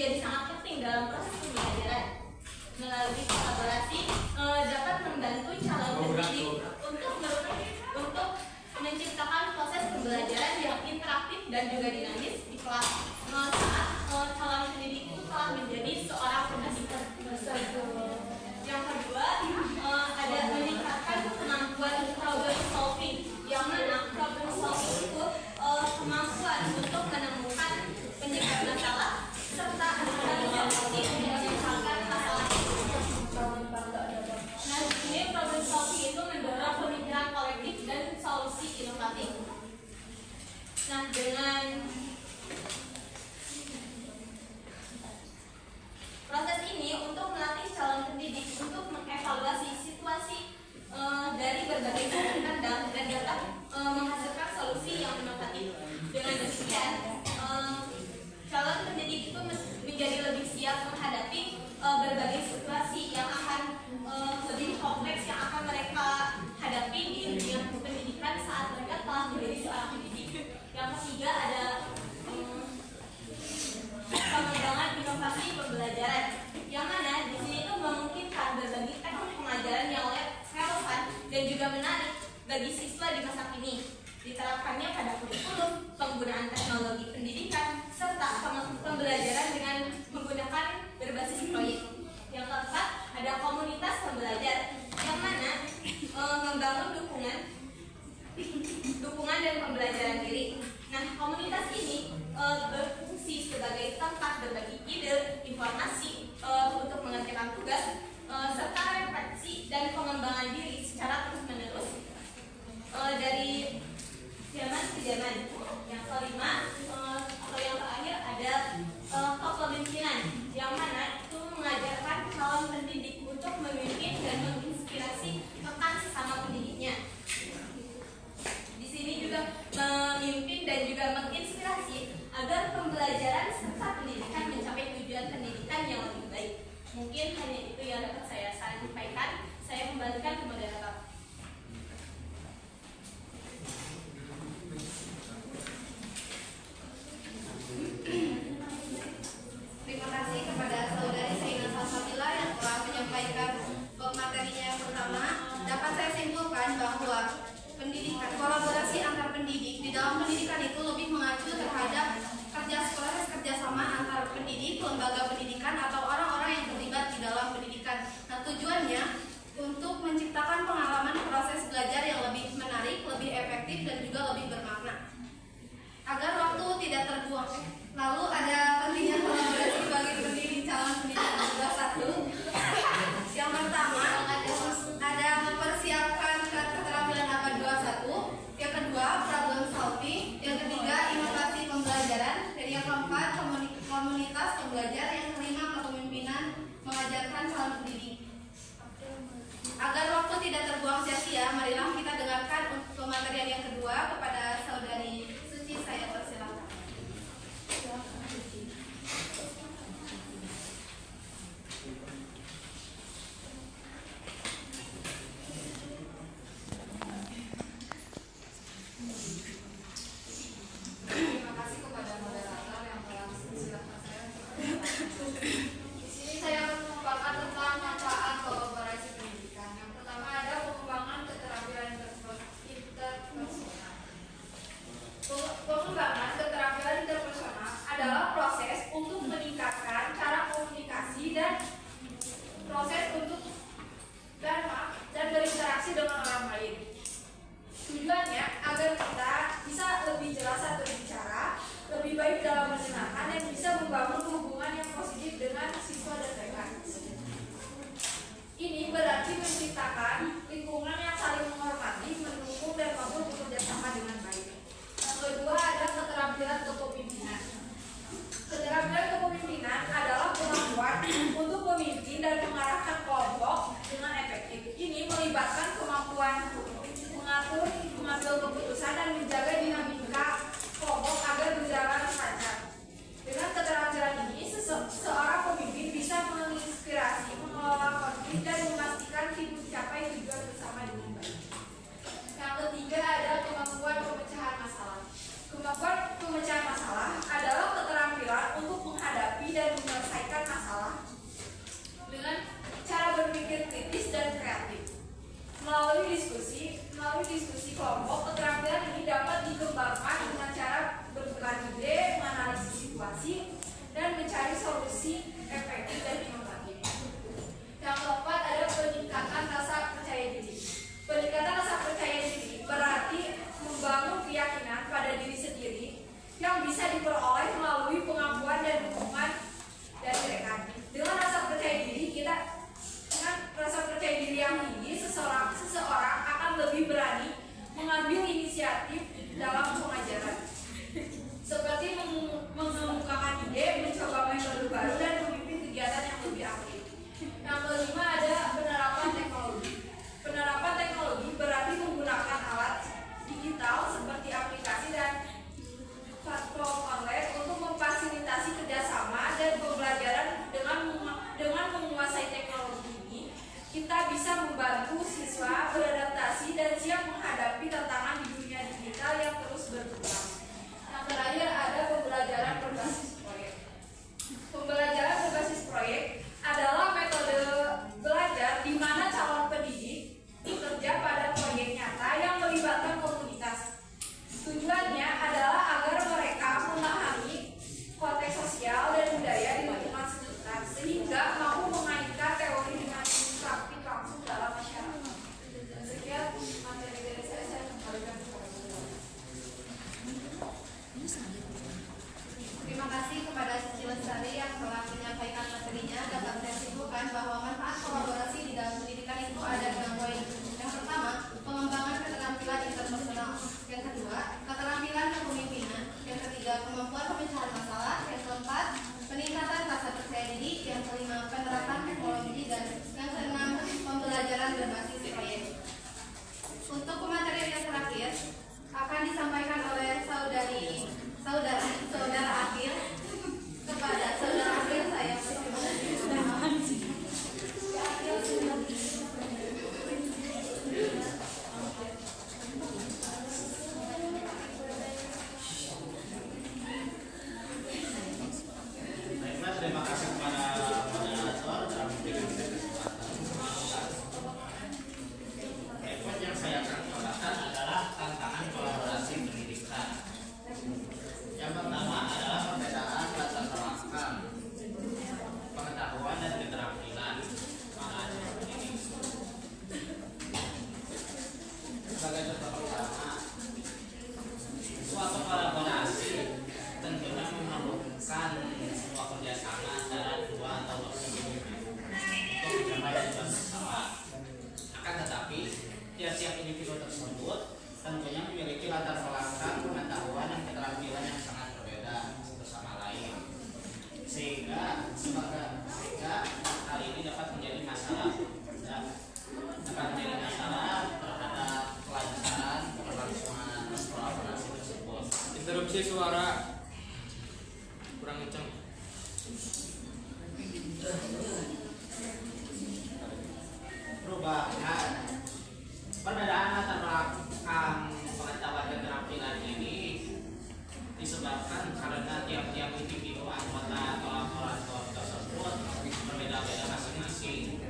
menjadi sangat penting dalam proses pembelajaran. Melalui kolaborasi dapat membantu calon pendidik untuk menciptakan proses pembelajaran yang interaktif dan juga dinamis di kelas saat calon pendidik itu telah menjadi seorang pendidik. Yang kedua, ada meningkatkan kemampuan problem solving, yang mana problem solving itu kemampuan untuk menemukan penyebab masalah serta analisis yang menyelesaikan masalah itu. Nah, ini problem solving itu mendorong pemikiran kolektif dan solusi inovatif. Nah, dengan proses ini untuk melatih calon pendidik untuk mengevaluasi situasi dari berbagai sudut pandang dan dapat menghasilkan solusi yang inovatif. Dengan demikian, calon pendidik itu menjadi lebih siap menghadapi berbagai situasi yang akan lebih kompleks yang akan mereka hadapi di dunia pendidikan saat mereka telah menjadi seorang pendidik. Yang ketiga ada pengembangan inovasi pembelajaran, yang mana di sini itu memungkinkan berbagai teknik pengajaran yang relevan dan juga menarik bagi siswa di masa kini. Diterapkannya pada kurikulum, penggunaan teknologi pendidikan, serta pembelajaran dengan menggunakan berbasis proyek. Yang keempat, ada komunitas pembelajar, yang mana membangun dukungan dan pembelajaran diri. Nah, komunitas ini berfungsi sebagai tempat berbagi ide, informasi untuk mengerjakan tugas, serta refleksi dan pengembangan diri secara terus-menerus dari zaman ke zaman. Yang kelima atau yang terakhir ada kepemimpinan, yang mana itu mengajarkan calon pendidik untuk memimpin dan menginspirasi rekan sesama pendidiknya. Di sini juga memimpin dan juga menginspirasi agar pembelajaran serta pendidikan mencapai tujuan pendidikan yang lebih baik. Mungkin hanya itu yang dapat saya sampaikan. Saya kembalikan ke moderator. Terima kasih kepada saudari Saina Salsabila yang telah menyampaikan materinya yang pertama. Dapat saya simpulkan bahwa kolaborasi antar pendidik di dalam pendidikan itu lebih mengacu terhadap proses kerjasama antar pendidik, lembaga pendidikan atau orang-orang yang terlibat di dalam pendidikan. Nah, tujuannya untuk menciptakan pengalaman proses belajar yang lebih menarik, lebih efektif dan juga lebih bermakna agar waktu tidak terbuang. Lalu ada pentingnya kolaborasi bagi pendidik calon pendidik 21. Yang pertama ada mempersiapkan keterampilan abad 21. Yang kedua problem solving. Yang ketiga inovasi pembelajaran. Dan yang keempat komunitas pembelajar. Yang kelima kepemimpinan mengajarkan calon pendidik. Agar waktu tidak terbuang sia-sia, marilah kita dengarkan untuk pematerian yang kedua kepada saudari Suci. Saya persilakan. Terima kasih kepada moderator yang telah mempersilahkan saya. Di sini saya mengungkapkan tentang manfaat kolaborasi pendidikan. Yang pertama ada pengembangan keterampilan interpersonal. Pengembangan keterampilan interpersonal adalah proses untuk meningkatkan cara komunikasi dan proses untuk dan berinteraksi dengan orang lain. Tujuannya agar kita bisa lebih jelas saat berbicara, lebih baik dalam mendengarkan, dan bisa membangun hubungan yang positif dengan siswa dan rekan. Ini berarti menciptakan lingkungan yang saling menghormati, mendukung, dan mampu bekerja sama dengan baik. Yang kedua ada keterampilan kepemimpinan. Keterampilan kepemimpinan adalah kemampuan untuk memimpin dan mengarahkan kelompok dengan efektif. Ini melibatkan kemampuan mengatur, mengambil keputusan, dan menjaga dinamika kelompok agar berjalan lancar. Dengan keterampilan ini, seorang pemimpin bisa menginspirasi, mengelola konflik, dan memastikan mencapai tujuan Produksi suara kurang kencang. Perubahan perbedaan latar belakang pengetahuan dan keterampilan ini disebabkan karena tiap-tiap individu anggota kolaborator tersebut berbeda-beda masing-masing.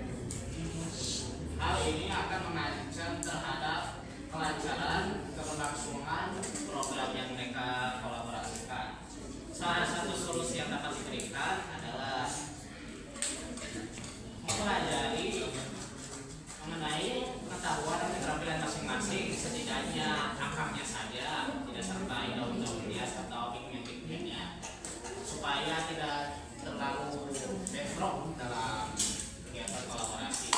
Hal ini akan mengancam terhadap kelancaran keberlangsungan program yang mereka kolaborasikan. Salah satu solusi yang dapat diberikan adalah mempelajari mengenai pengetahuan dan keterampilan masing-masing, setidaknya angkanya saja, tidak sertai daun-daun hias atau pigmen-pigmennya, supaya tidak terlalu bentrok dalam kegiatan kolaborasi.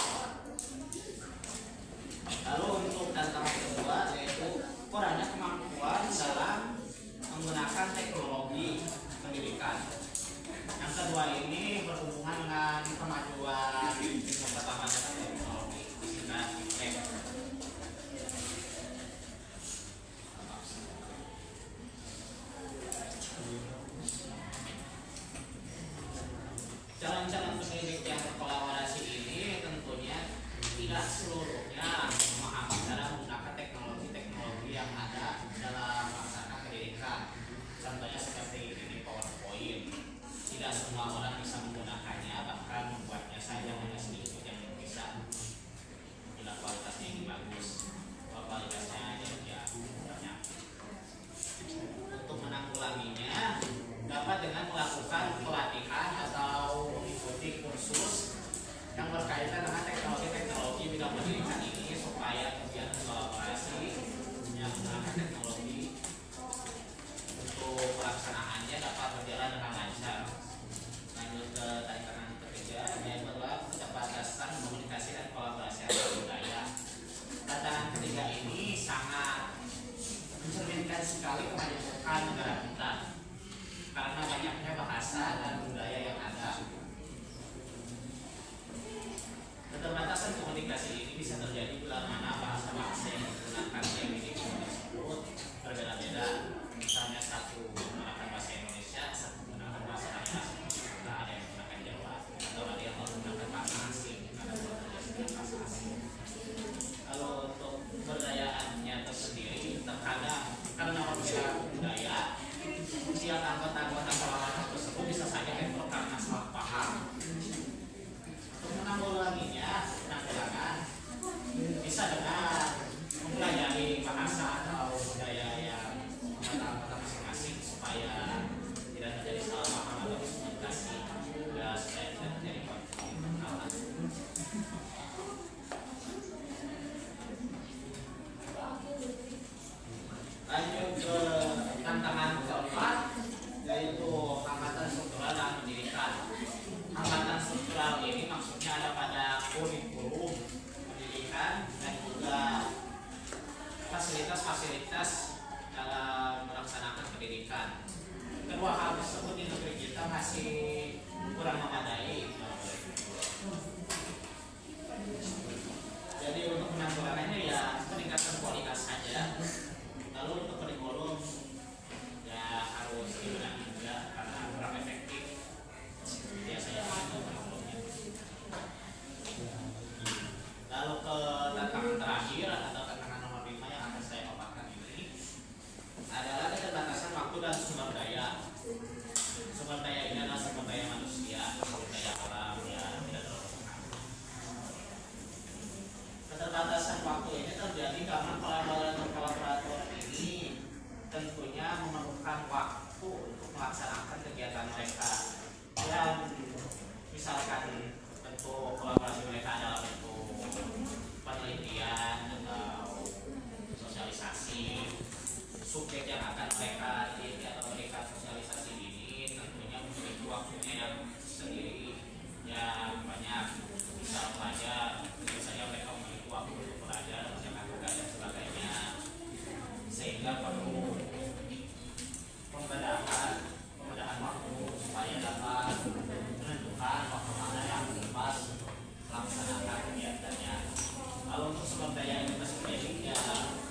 Lalu untuk tantangan kedua yaitu kurangnya kemampuan dalam menggunakan teknologi pendidikan. Yang kedua ini berhubungan dengan kemajuan pengetahuan dan teknologi, disingkat IPTEK. Calon-calon pendidik yang berkolaborasi ini tentunya tidak seluruhnya memahami cara menggunakan teknologi-teknologi yang ada dalam melaksanakan pendidikan. Contohnya seperti ini PowerPoint. Tidak semua orang bisa menggunakannya, bahkan membuatnya saja hanya sedikit yang bisa. Bila kualitasnya ini bagus, kualitasnya ya banyak. Untuk menanggulanginya dapat dengan melakukan pelatihan atau mengikuti kursus yang berkaitan dengan teknologi-teknologi bidang pendidikan ini supaya kegiatan kolaborasi yang menggunakan teknologi untuk pelaksanaannya dapat berjalan dengan lancar. Lanjut ke tantangan ketiga, yaitu adalah keterbatasan komunikasi dan kolaborasi antar budaya. Tantangan ketiga ini sangat mencerminkan sekali kemajuan negara kita karena banyaknya bahasa dan budaya yang ada. Keterbatasan komunikasi ini bisa terjadi bila mana bahasa-bahasa yang digunakan yang individu tersebut berbeda-beda. Misalnya satu menggunakan bahasa Indonesia, satu menggunakan bahasa Arab, ada yang menggunakan Jawa, atau ada yang menggunakan bahasa asing, ada yang menggunakan bahasa asing. Kalau untuk kebudayaannya tersendiri, terkadang karena berbeda budaya, setiap anggota-anggota kolaborator tersebut bisa saja bentrok karena salah paham. Untuk menanggulanginya, penanggulangan bisa dengan mempelajari bahasa atau budaya yang anggota masing-masing supaya tidak terjadi salah paham atau miskomunikasi, supaya tidak terjadi konflik internal. Lanjut ke tantangan keempat, yaitu hambatan struktural dalam pendidikan. Hambatan struktural ini maksudnya ada pada kurikulum pendidikan dan juga fasilitas-fasilitas dalam melaksanakan pendidikan. Kedua hal tersebut di negeri kita masih kurang memadai. Jadi untuk penanggulangannya ya peningkatan kualitas saja. Lalu untuk kurikulum ya harus dibenahi juga karena kurang efektif biasanya itu kurikulumnya. Lalu ke tantangan terakhir atau tantangan nomor 5 yang akan saya paparkan ini adalah keterbatasan waktu dan sumber daya. Sumber daya ini adalah sumber daya manusia, sumber daya alam ya tidak terlalu banyak. Keterbatasan waktu ini terjadi karena kolaborator ini tentunya memerlukan waktu untuk melaksanakan kegiatan mereka. Dan misalkan bentuk kolaborasi mereka adalah bentuk penelitian atau sosialisasi, subjek yang akan mereka teliti atau mereka sosialisasi ini tentunya memiliki waktunya yang sendiri yang banyak. Misal pelajar, tentu saja mereka memiliki waktu untuk belajar, mengerjakan tugas dan sebagainya, sehingga perlu pembedahan waktu supaya dapat menentukan waktu mana yang tepat untuk melaksanakan kegiatannya. Lalu untuk sumber daya ini sendiri ya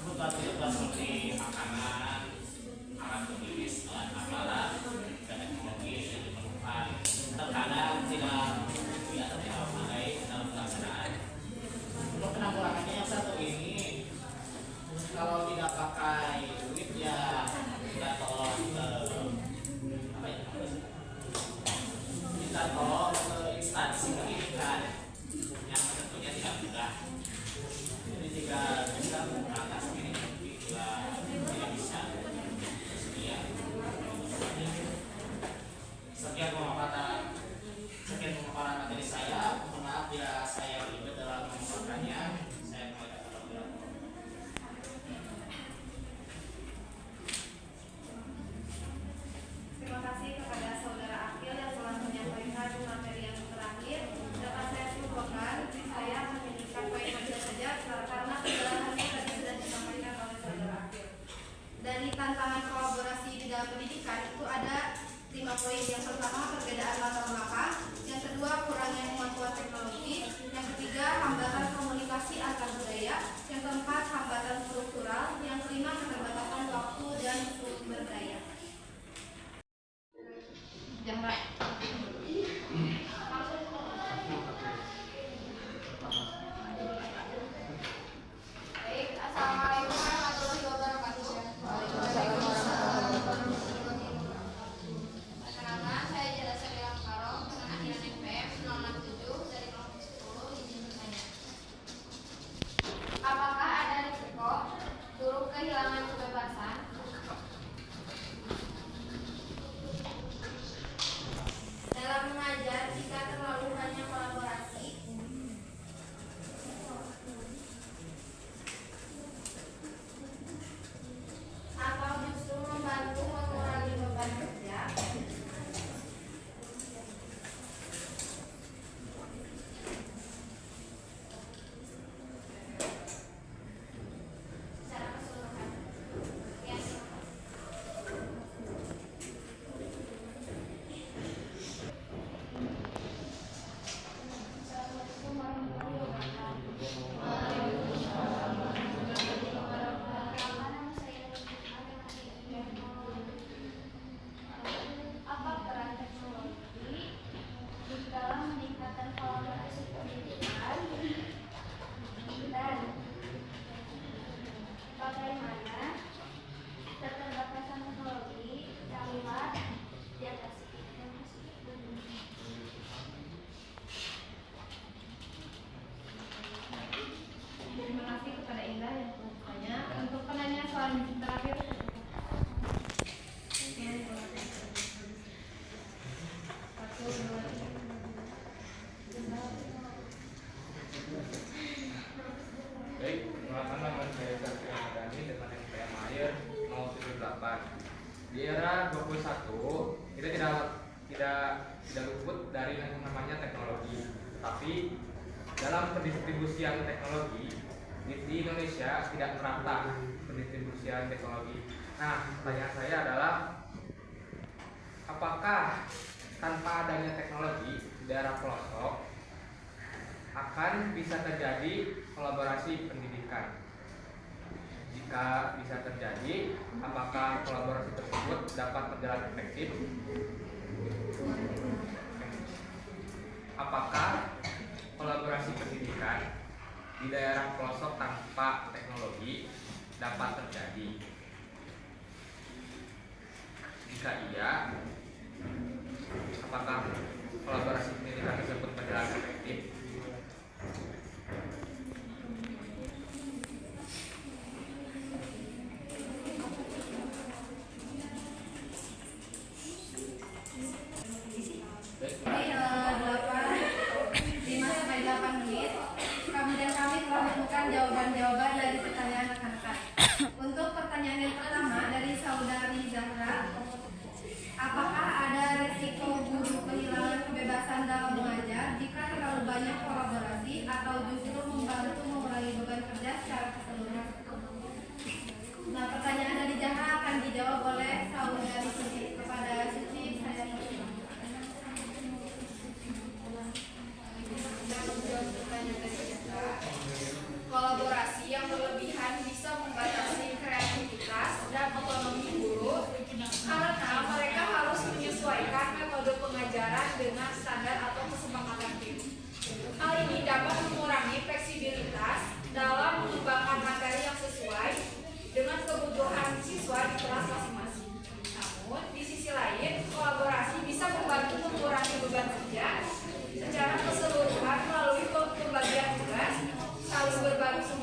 kebutuhan seperti makanan, alat sangat optimis alat-alat dan teknologi yang diperlukan. Terkadang tidak memadai dalam pelaksanaan. Untuk penanggulangannya yang satu ini, kalau tidak pakai duit ya kita tolong ke instansi pendidikan yang tentunya tidak mudah. Jadi jika bisa mengatasi ini juga tidak bisa bersedia. Sekian pemaparan materi saya. Mohon maaf ya saya ribet dalam memaparkannya. Saya mulai terlebih. Terima kasih kepada saudara Akil yang telah menyampaikan materi yang terakhir. Dapat saya simpulkan, saya menyebutkan poin-poin saja karena penjelasannya tadi sudah disampaikan oleh saudara Akil. Dari tantangan kolaborasi di dalam pendidikan itu ada 5 poin. Yang pertama, perbedaan latar belakang. Yang kedua, kurangnya kemampuan teknologi. Yang ketiga, hambatan komunikasi antar budaya. Yang keempat, hambatan struktural. Yang kelima, keterbatasan waktu dan sumber daya. Jangan. Baik, assalamualaikum warahmatullahi wabarakatuh. Perkenalkan, saya Jala Sabila Karong, penelitian MPM 067 dari kelompok 10, izin bertanya. Apakah ada risiko guru kehilangan kebebasan dalam mengajar jika terlalu banyak kolaborasi? Atau justru membantu mengurangi beban kerja? Secara keseluruhan. Ya, Assalamualaikum warahmatullahi wabarakatuh. Apa peran teknologi di dalam meningkatkan kolaborasi pendidikan dan bagaimana keterbatasan teknologi dapat diatasi? Terima kasih kepada Indah yang telah bertanya. Untuk penanya soal terakhir. Satu, dua, tiga. Baik, perkenalkan nama saya Zakir Ramadhani dengan NPM Air 078. Di era 21 kita tidak luput dari yang namanya teknologi. Tapi dalam pendistribusian teknologi di Indonesia tidak merata pendistribusian teknologi. Nah, pertanyaan saya adalah apakah tanpa adanya teknologi di daerah pelosok akan bisa terjadi kolaborasi pendidikan? Jika bisa terjadi, apakah kolaborasi tersebut dapat berjalan efektif? Apakah kolaborasi pendidikan di daerah pelosok tanpa teknologi dapat terjadi? Jika iya, apakah kolaborasi pendidikan tersebut berjalan efektif? Jadi 5-8 menit kami telah menemukan jawaban-jawaban dari pertanyaan rekan-rekan. Untuk pertanyaan yang pertama dari saudari Zahra, apakah ada resiko guru kehilangan kebebasan dalam mengajar jika terlalu banyak kolaborasi atau justru membantu mengurangi beban kerja secara keseluruhan? Nah, pertanyaan dari Zahra akan dijawab oleh saudari Suci. Kepada Suci, saya persilakan. Kolaborasi yang berlebihan bisa membatasi kreativitas dan otonomi guru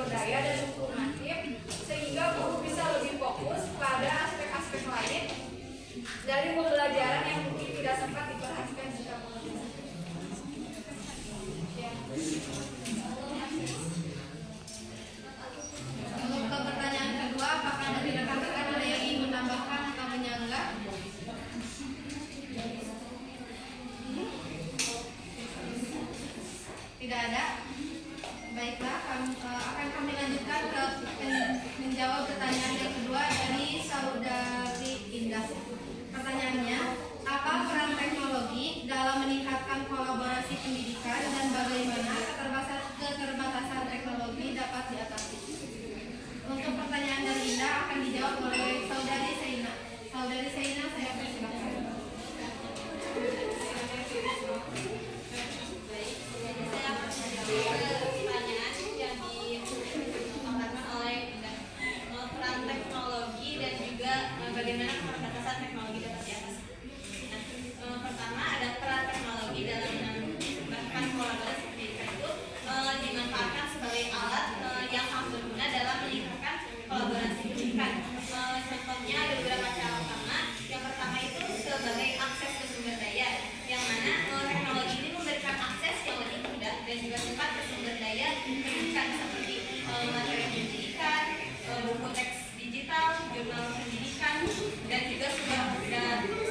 sumber daya dan informatif sehingga guru bisa lebih fokus pada aspek-aspek lain dari pembelajaran yang mungkin tidak sempat diperhatikan secara menyeluruh. Untuk ke pertanyaan kedua, apakah dari rekan-rekan ada yang ingin menambahkan atau menyanggah? Tidak ada. Baiklah, akan kami lanjutkan ke menjawab pertanyaan yang kedua dari Saudari Indah. Pertanyaannya, apa peran teknologi dalam meningkatkan kolaborasi pendidikan dan bagaimana keterbatasan teknologi dapat diatasi? Untuk pertanyaan dari Indah akan dijawab oleh Saudari Seina. Saudari Seina, saya persilakan. Pertanyaan yang disampaikan oleh peran teknologi dan juga bagaimana keterbatasan teknologi dapat diatasi. Nah, pertama ada peran teknologi dalam meningkatkan kolaborasi pendidikan itu dimanfaatkan sebagai alat yang sangat berguna dalam meningkatkan kolaborasi pendidikan. Contohnya ada beberapa cara utama. Yang pertama itu sebagai akses ke sumber daya, yang mana teknologi ini memberikan akses yang lebih mudah dan juga cepat ke sumber daya pendidikan seperti materi pendidikan, buku teks digital, jurnal pendidikan, dan juga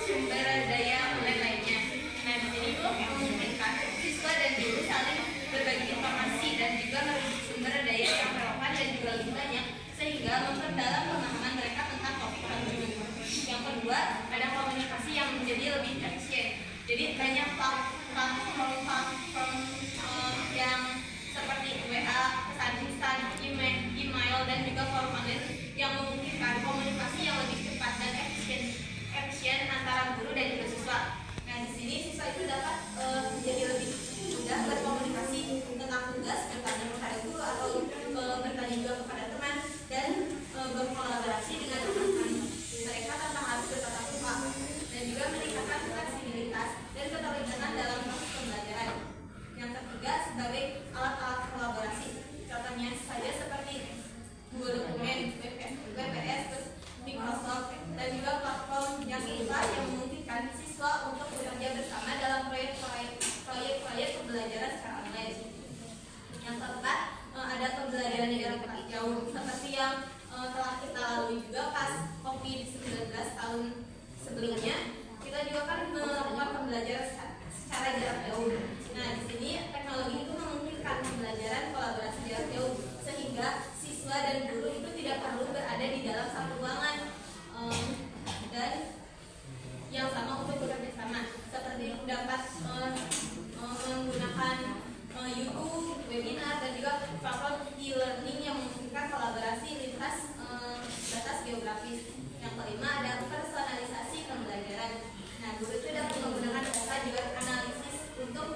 sumber daya online lainnya. Nah, di sini itu memungkinkan siswa dan guru saling berbagi informasi dan juga merujuk sumber daya yang relevan dan juga lebih banyak sehingga memperdalam pemahaman mereka tentang topik tersebut. Yang kedua, ada komunikasi yang menjadi lebih efisien. Jadi banyak platform yang seperti WA, pesan instan, email, dan juga forum online yang memungkinkan komunikasi yang lebih cepat dan efisien antara guru dan juga siswa. Nah, di sini siswa itu dapat menjadi lebih mudah berkomunikasi tentang tugas, bertanya kepada guru atau bertanya juga kepada teman dan berkolaborasi dengan teman-teman mereka tanpa harus bertatap muka, dan juga meningkatkan fleksibilitas dan keterlibatan dalam proses pembelajaran. Yang ketiga, sebagai alat-alat kolaborasi, contohnya saja seperti Google Dokumen, WPS, Microsoft, dan juga platform yang lain yang memungkinkan siswa untuk bekerja bersama dalam proyek-proyek pembelajaran secara online. Yang keempat, ada pembelajaran jarak jauh seperti yang telah kita lalui juga pas COVID-19 tahun sebelumnya. Kita juga kan melakukan pembelajaran secara jarak jauh. Nah, di sini teknologi itu memungkinkan pembelajaran kolaborasi jarak jauh sehingga siswa dan guru itu tidak perlu berada di dalam satu ruangan dan yang sama untuk bekerja sama, seperti dapat menggunakan YouTube, webinar, dan juga platform e-learning yang memungkinkan kolaborasi lintas batas geografis. Yang kelima ada personalisasi pembelajaran. Nah, guru itu dapat menggunakan data juga analisis untuk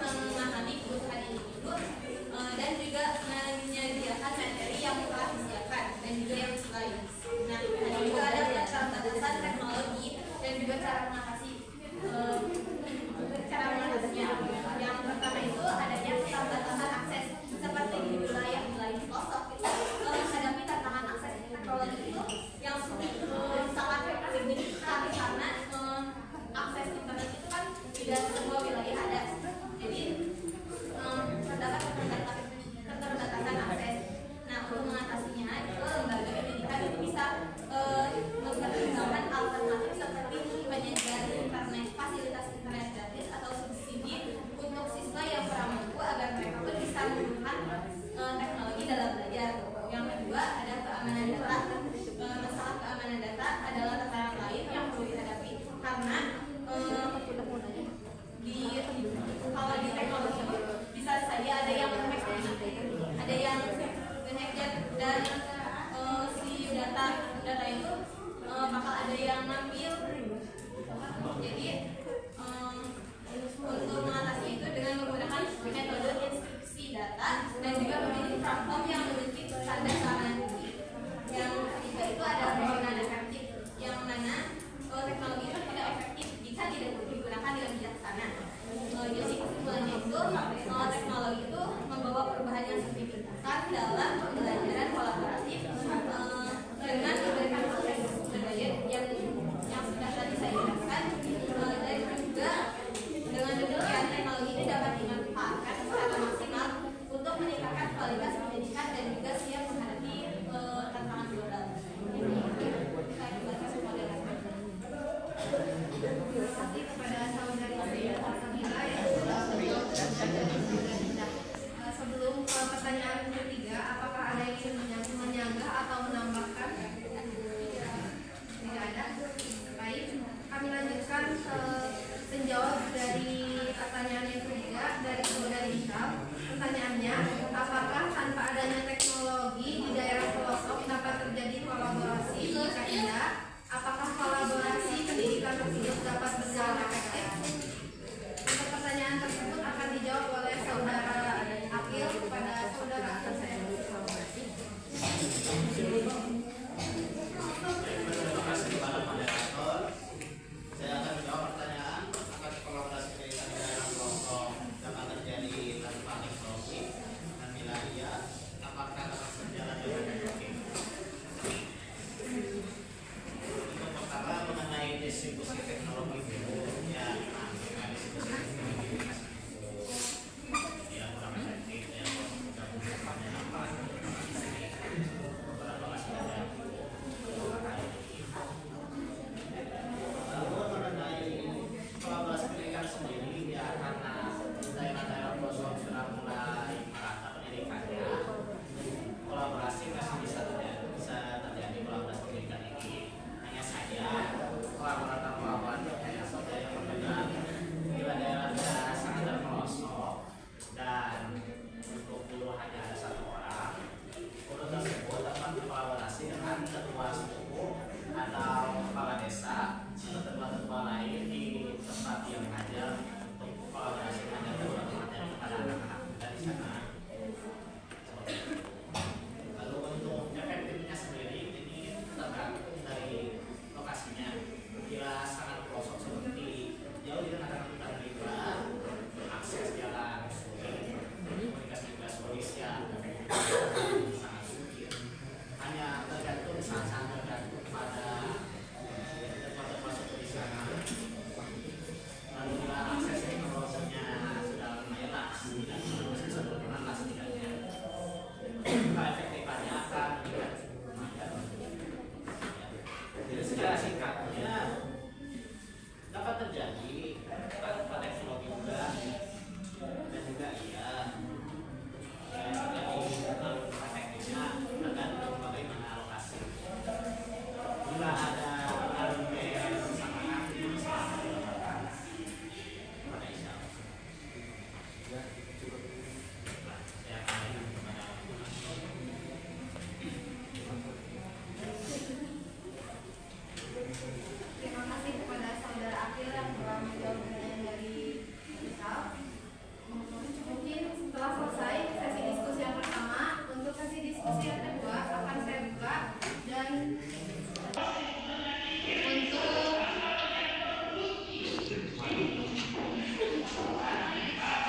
sesi yang kedua akan saya buka dan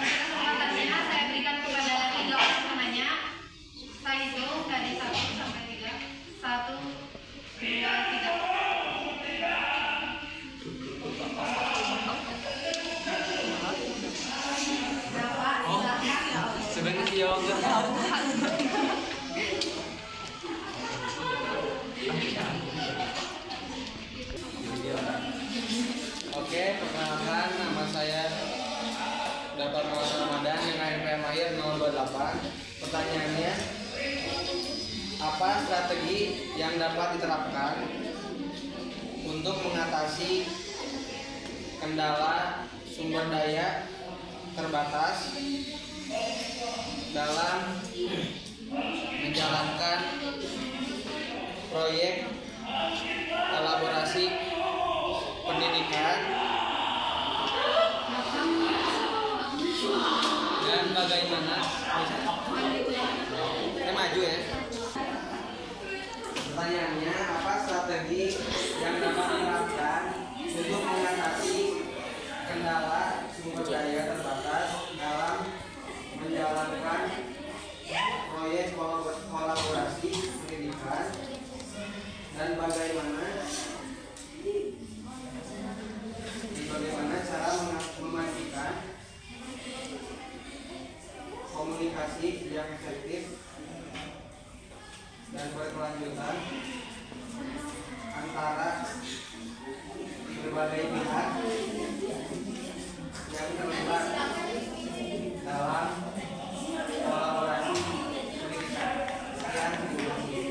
kesempatannya saya berikan kepada 3 orang penanya. Saya hitung dari 1 sampai 3. 1, 2, 3. Bapak, silakan. Sebenarnya Oke, perkenalkan nama saya Dr. Maulana Ramadan dengan NPM Akhir 028. Pertanyaannya, apa strategi yang dapat diterapkan untuk mengatasi kendala sumber daya terbatas dalam menjalankan proyek kolaborasi pendidikan dan bagaimana maju ya. Pertanyaannya, apa strategi yang dapat diterapkan untuk mengatasi kendala sumber daya terbatas dalam menjalankan proyek kolaborasi pendidikan dan bagaimana cara memastikan komunikasi yang efektif dan berkelanjutan antara berbagai pihak yang terlibat dalam kolaborasi pendidikan. Sekian, terima kasih.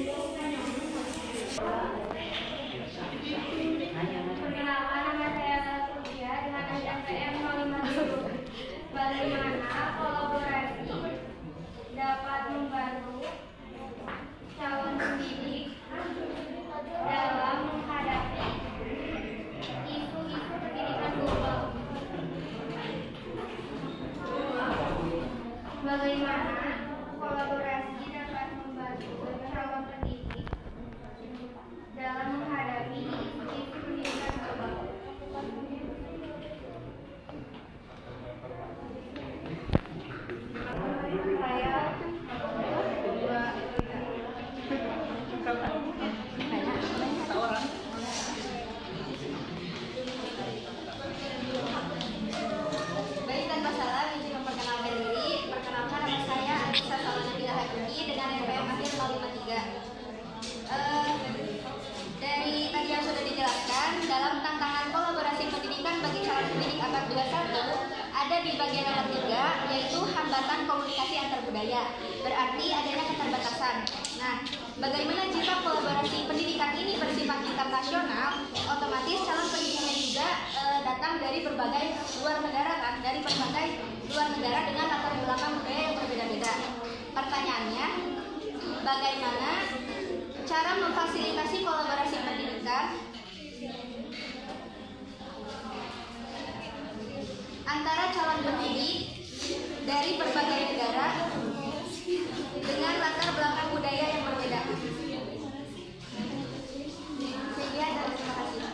Perkenalkan, nama saya Sofia dengan NPM 057. Bagaimana kolaborasi dapat membantu calon pendidik dalam menghadapi isu-isu pendidikan global? Bagaimana kolaborasi dapat membantu calon pendidik dalam menghadapi isu-isu pendidikan global? Baik, tanpa salah, izin memperkenalkan diri. Perkenalkan, nama saya Anissa Salana Hakimi dengan NPM Akhir 053. Dari tadi yang sudah dijelaskan, dalam tantangan kolaborasi pendidikan bagi calon pendidik angkat 21 ada di bagian nomor 3, yaitu hambatan komunikasi antar budaya. Berarti adanya keterbatasan. Nah, bagaimana jika kolaborasi pendidikan ini bersifat internasional, otomatis calon pendidiknya juga datang dari berbagai luar negara kan, dari berbagai luar negara dengan latar belakang budaya yang berbeda-beda. Pertanyaannya, bagaimana cara memfasilitasi kolaborasi pendidikan antara calon pendidik dari berbagai negara dengan latar belakang budaya yang berbeda? Sekian dan terima kasih.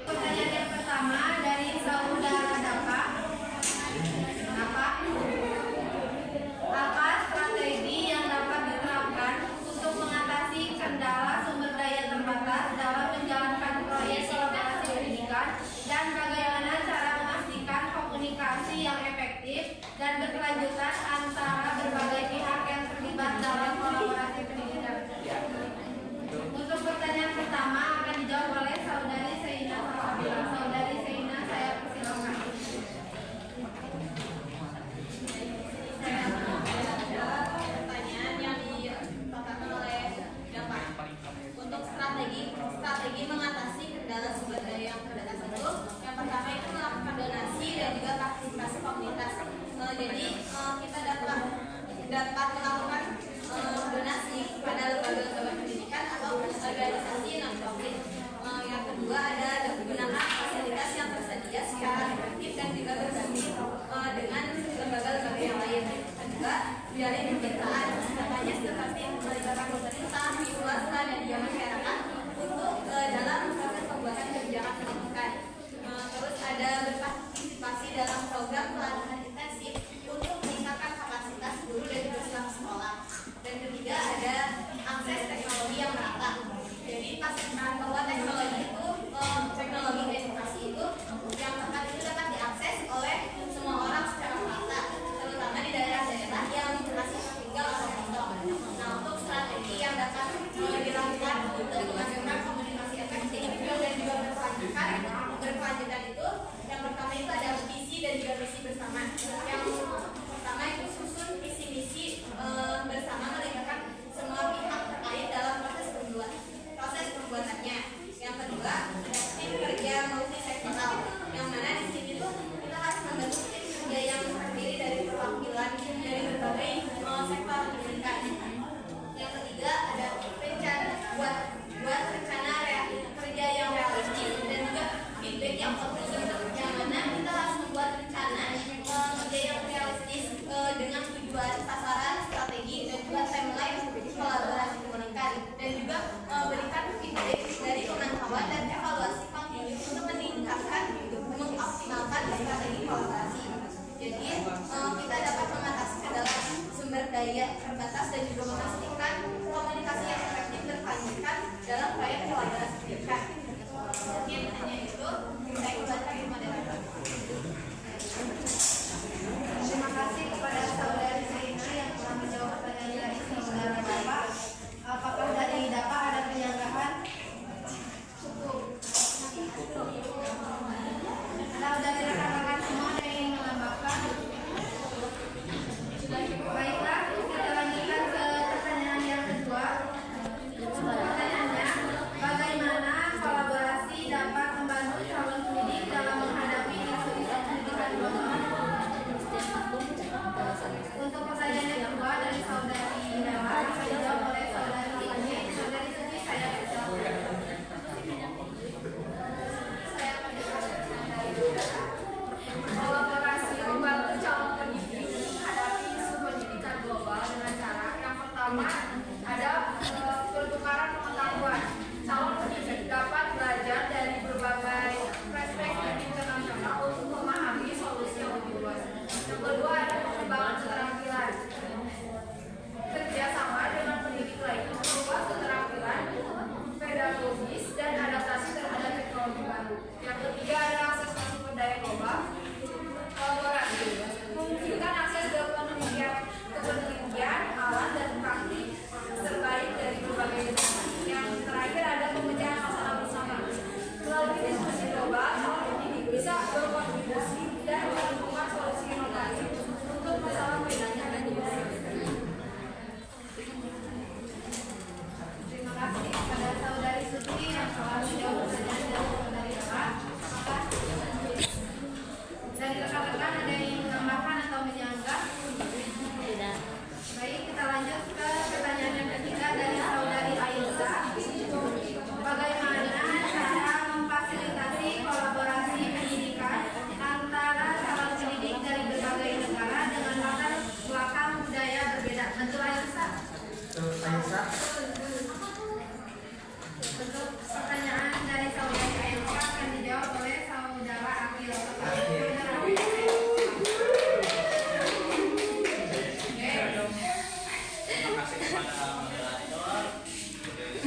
Pertanyaan yang pertama dari saudara Dapa. Apa strategi yang dapat diterapkan untuk mengatasi kendala sumber daya terbatas dalam menjalankan proyek kolaborasi pendidikan dan bagaimana cara memastikan komunikasi yang efektif dan berkelanjutan antara berbagai pihak yang terlibat dalam kolaborasi pendidikan?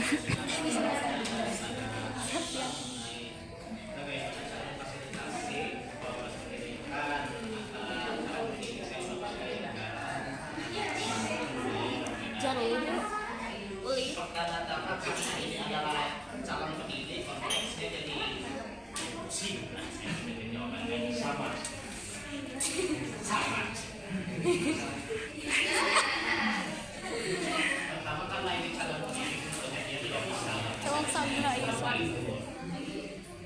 Ini adalah calon pendidik, konteksnya jadi pusing. Jawabannya sama. Pertama karena ini calon pendidik, tentunya dia tidak bisa.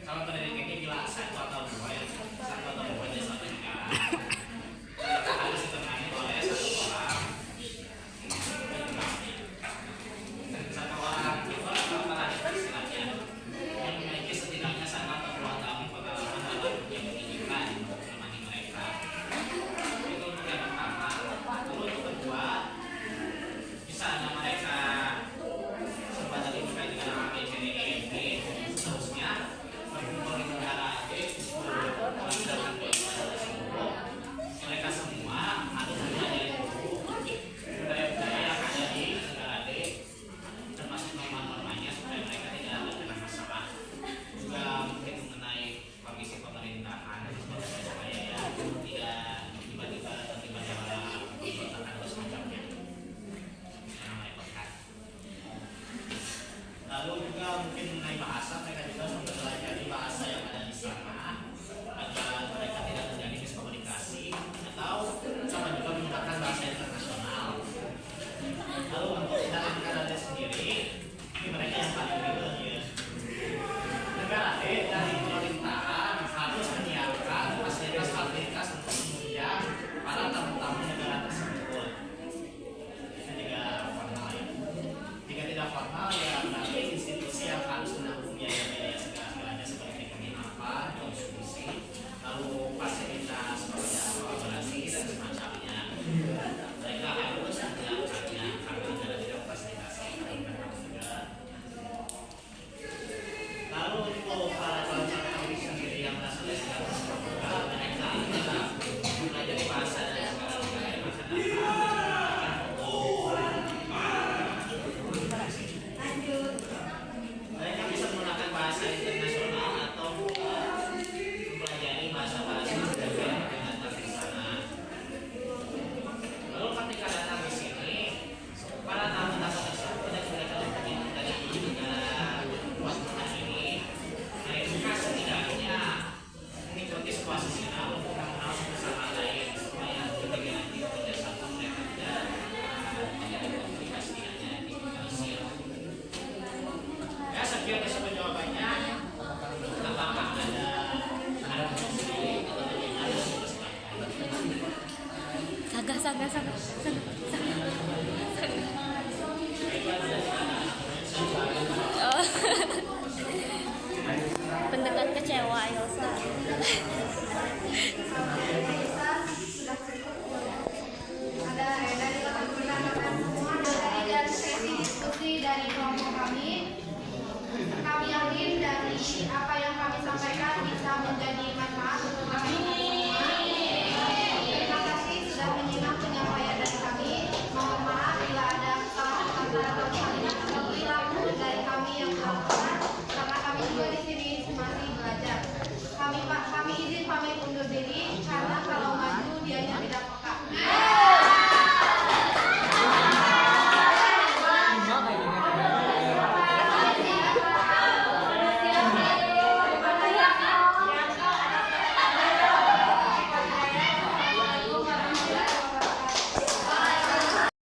Calon pendidik ini bila satu atau dua dia satu juga. Harus ditemani oleh satu orang. Satu orang itu adalah istilahnya yang memiliki setidaknya 1 atau 2 tahun pengalaman dalam dunia pendidikan untuk menemani mereka. Itu untuk yang pertama. Lalu untuk kedua, misalnya mereka sempat tadi berkait dengan A, B, C, D, E, F, G, seterusnya berkumpul di negara A, B, menggunakan mereka semua harus mempelajari budaya-budaya yang ada di negara D, termasuk norma-normanya supaya mereka tidak ada masalah. Juga mungkin mengenai kondisi pemerintahan dan sebagainya supaya ya tidak tiba-tiba terlibat dalam pemberontakan atau semacamnya yang merepotkan. Lalu juga mungkin mengenai bahasa, mereka juga harus mempelajari bahasa yang ada di sana agar mereka tidak terjadi miskomunikasi atau sama juga menggunakan bahasa internasional. Lalu untuk dalam negara D sendiri, ini mereka yang paling ribet ya. Negara D dari pemerintahan harus menyiapkan fasilitas untuk menunjang para tamu-tamu negara tersebut. Itu juga formal ya. Jika tidak formal ya berarti institusi yang harus menanggung biaya-biaya segala-galanya seperti penginapan, konsumsi, lalu fasilitas kolaborasi dan semacamnya. Mereka harus menyiapkannya karena negara tidak fasilitasi mereka juga. Lalu untuk para calon pendidik sendiri yang berasal dari negara tersebut juga mereka adalah mempelajari bahasa dari segala negara yang mereka bisa menggunakan bahasa internasional atau mempelajari bahasa-bahasa budaya yang ada di sana. Lalu ketika datang di sini, para tamu-tamu tersebut dan mereka dari negara luas negara ini, mereka setidaknya mengikuti sebuah seminar untuk mengenal satu sama lain supaya ketika nanti bekerjasama mereka tidak terjadi komunikasi hanya di Indonesia. Ya, sekian disebut jawabannya. Apakah ada sendiri atau bagaimana? Saga. Oh. Pendekat kecewa Elsa. Ada dari rekan-rekan semua, dari sesi diskusi dari kelompok kami yakin dari apa yang kami sampaikan bisa menjadi